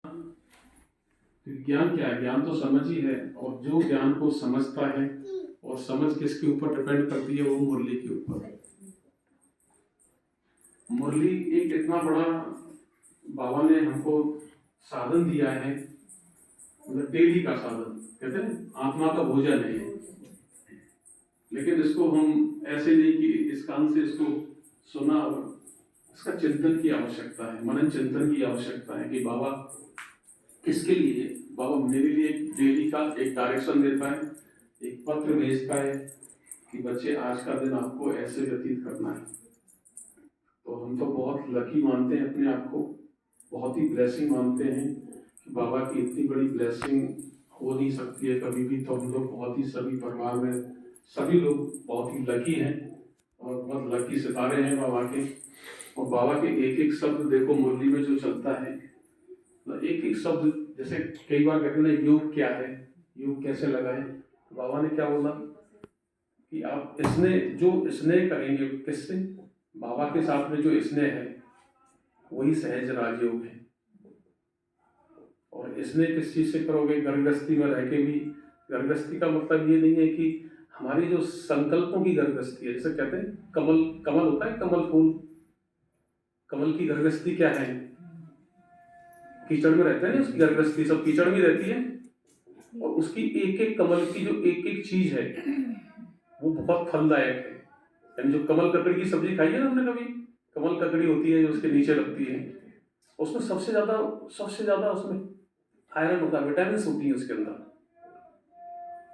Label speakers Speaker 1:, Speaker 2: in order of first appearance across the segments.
Speaker 1: ज्ञान क्या है? ज्ञान तो समझ ही है, और जो ज्ञान को समझता है, और समझ किसके ऊपर डिपेंड करती है? वो मुरली के ऊपर। मुरली एक इतना बड़ा बाबा ने हमको साधन दिया है, मतलब डेली का साधन, कहते हैं आत्मा का भोजन है ये। लेकिन इसको हम ऐसे नहीं कि इस कान से इसको सुना और इसका चिंतन की आवश्यकता है, मनन चिंतन की आवश्यकता है कि बाबा किसके लिए? बाबा मेरे लिए डेली का एक डायरेक्शन देता है, एक पत्र भेजता है कि बच्चे आज का दिन आपको ऐसे व्यतीत करना है। तो हम तो बहुत लकी मानते हैं अपने आप को, बहुत ही ब्लेसिंग मानते हैं कि बाबा की इतनी बड़ी ब्लेसिंग हो नहीं सकती है कभी भी। तो हम लोग बहुत ही, सभी परिवार में सभी लोग बहुत ही लकी हैं, और बहुत लकी सितारे हैं बाबा के। और बाबा के एक एक शब्द देखो मुरली में जो चलता है, एक एक शब्द, जैसे कई बार कहते हैं योग क्या है, योग कैसे लगाए, तो बाबा ने क्या बोला कि आप जो स्नेह करेंगे किससे? बाबा के साथ में जो स्नेह है वही सहज राजयोग है। और स्नेह किस चीज से करोगे? गर्भगृहस्थी में रह के भी। गर्भगृहस्थी का मतलब ये नहीं है कि हमारी जो संकल्पों की गर्भगृहस्थी है, जैसे कहते हैं कमल, कमल होता है कमल फूल, कमल की गर्भगृहस्थी क्या है? कीचड़ में रहते हैं, उसकी गर्भगृहस्थी सब कीचड़ में रहती है। और उसकी एक एक कमल की जो एक एक चीज है वो बहुत फलदायक है। यानी जो कमल ककड़ी की सब्जी खाई है ना हमने कभी, कमल ककड़ी होती है जो उसके नीचे लगती है, उसमें सबसे ज्यादा उसमें आयरन होता है, विटामिन होती है उसके अंदर।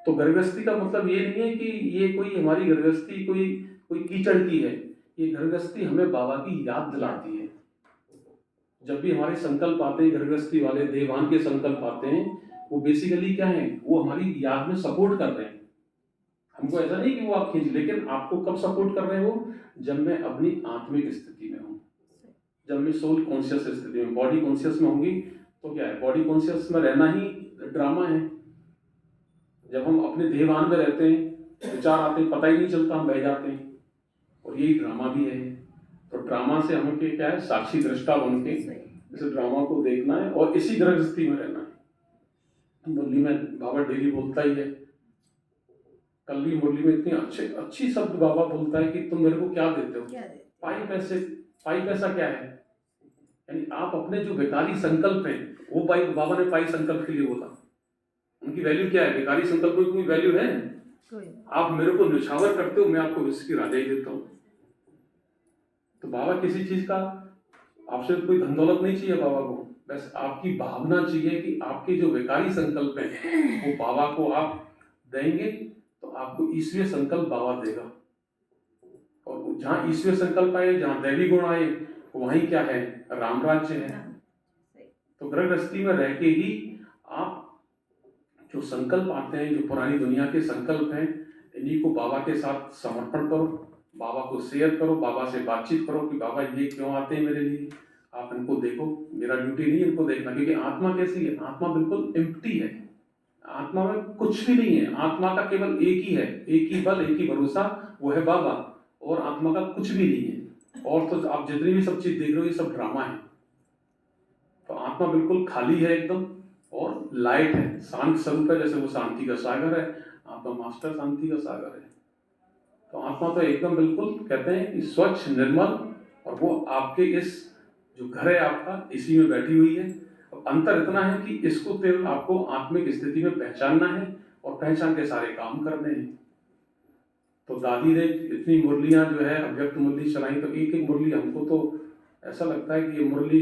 Speaker 1: तो गर्भगृहस्थी का मतलब ये नहीं है कि ये कोई हमारी गर्भगृहस्थी कोई कोई कीचड़ की है। ये गर्भगृहस्थी हमें बाबा की याद दिलाती है। जब भी हमारे संकल्प आते हैं गर्भगृहस्थी वाले, देवान के संकल्प आते हैं, वो बेसिकली क्या है? वो हमारी याद में सपोर्ट कर रहे हैं हमको। ऐसा नहीं कि वो आप खींच, लेकिन आपको कब सपोर्ट कर रहे हैं वो? जब मैं अपनी आत्मिक स्थिति में हूँ, जब मैं सोल कॉन्शियस स्थिति में, बॉडी कॉन्शियस में होंगी तो क्या है? बॉडी कॉन्शियस में रहना ही ड्रामा है। जब हम अपने देहभान में रहते हैं, विचार आते हैं, पता ही नहीं चलता, हम बह जाते हैं, और यही ड्रामा भी है। तो ड्रामा से हमें क्या है? साक्षी दृष्टा बन के इस ड्रामा को देखना है और इसी गृहस्थी में रहना है। मुरली में बाबा डेली बोलता ही है। कल भी मुरली में इतनी अच्छी शब्द बाबा बोलता है कि तुम मेरे को क्या देते हो? पाई पैसे। पाई पैसा क्या है? यानी आप अपने जो बेकारी संकल्प है, वो बाबा ने पाई संकल्प के लिए बोला। उनकी वैल्यू क्या है? बेकारी संकल्प की कोई वैल्यू है? आप मेरे को निछावर करते हो, मैं आपको विश्व की राजा ही देता हूँ। तो बाबा किसी चीज का आपसे कोई धन दौलत नहीं चाहिए बाबा को, बस आपकी भावना चाहिए कि आपके जो बेकारी संकल्प हैं वो बाबा को आप देंगे तो आपको ईश्वरीय संकल्प बाबा देगा। और जहाँ ईश्वरीय संकल्प आए, जहाँ दैवी गुण आए, वहीं क्या है? राम राज्य है। तो गृहस्थी में रह के ही आप जो संकल्प आते हैं, जो पुरानी दुनिया के संकल्प हैं, इन्हीं को बाबा के साथ समर्पण करो, बाबा को शेयर करो, बाबा से बातचीत करो कि बाबा ये क्यों आते हैं मेरे लिए, आप इनको देखो। मेरा ड्यूटी नहीं है इनको देखना, क्योंकि आत्मा कैसी है? आत्मा बिल्कुल एम्प्टी है, आत्मा में कुछ भी नहीं है। आत्मा का केवल एक ही है, एक ही बल, एक ही भरोसा, वो है बाबा। और आत्मा का कुछ भी नहीं है। और तो आप जितनी भी सब चीज देख रहे हो ये सब ड्रामा है। तो आत्मा बिल्कुल खाली है एकदम, और लाइट है, शांत स्वरूप है। जैसे वो शांति का सागर है, आत्मा मास्टर शांति का सागर है। तो आत्मा तो एकदम बिल्कुल कहते हैं कि स्वच्छ, निर्मल, और वो आपके इस जो घर है आपका, इसी में बैठी हुई है। अब अंतर इतना है कि इसको केवल आपको आत्मिक स्थिति में पहचानना है और पहचान के सारे काम करने हैं। तो दादी ने इतनी मुरलियां जो है अव्यक्त मुरली चलाई, तो एक एक मुरली हमको तो ऐसा लगता है कि ये मुरली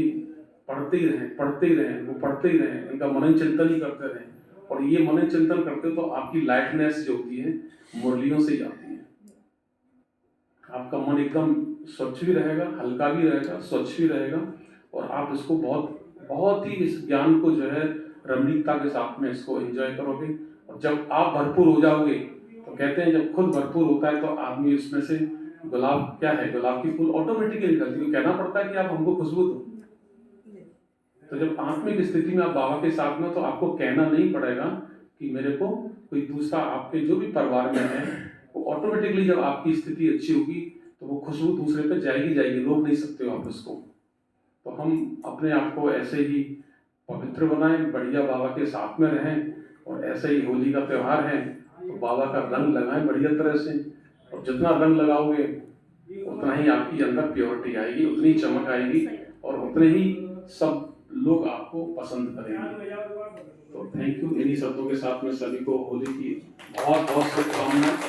Speaker 1: पढ़ते ही रहें, पढ़ते ही रहें, वो पढ़ते ही रहें, इनका मनन चिंतन ही करते रहें। और ये मनन चिंतन करते तो आपकी लाइटनेस जो होती है मुरलियों से ही आती है। आपका मन एकदम स्वच्छ भी रहेगा, हल्का भी रहेगा, स्वच्छ भी रहेगा, और आप इसको बहुत बहुत ही इस ज्ञान को जो है रमणीकता के साथ में इसको एंजॉय करोगे। और जब आप भरपूर हो जाओगे, तो कहते हैं जब खुद भरपूर होता है तो आदमी उसमें से गुलाब, क्या है, गुलाब की फूल ऑटोमेटिकली निकलती है। कहना पड़ता है कि आप हमको खुशबू दो। तो जब आत्मिक स्थिति में आप बाबा के साथ में, तो आपको कहना नहीं पड़ेगा कि मेरे को कोई दूसरा, आपके जो भी परिवार में है, वो ऑटोमेटिकली जब आपकी स्थिति अच्छी होगी तो वो खुशबू दूसरे पे जाएगी जाएगी, रोक नहीं सकते हो आप उसको। तो हम अपने आप को ऐसे ही पवित्र बनाएं, बढ़िया बाबा के साथ में रहें। और ऐसे ही होली का त्यौहार है तो बाबा का रंग लगाएं बढ़िया तरह से। और जितना रंग लगाओगे उतना ही आपकी अंदर प्योरिटी आएगी, उतनी चमक आएगी और उतने ही सब लोग आपको पसंद करेंगे। तो थैंक यू। इन्हीं शब्दों के साथ में सभी को होली की बहुत बहुत शुभकामनाएं।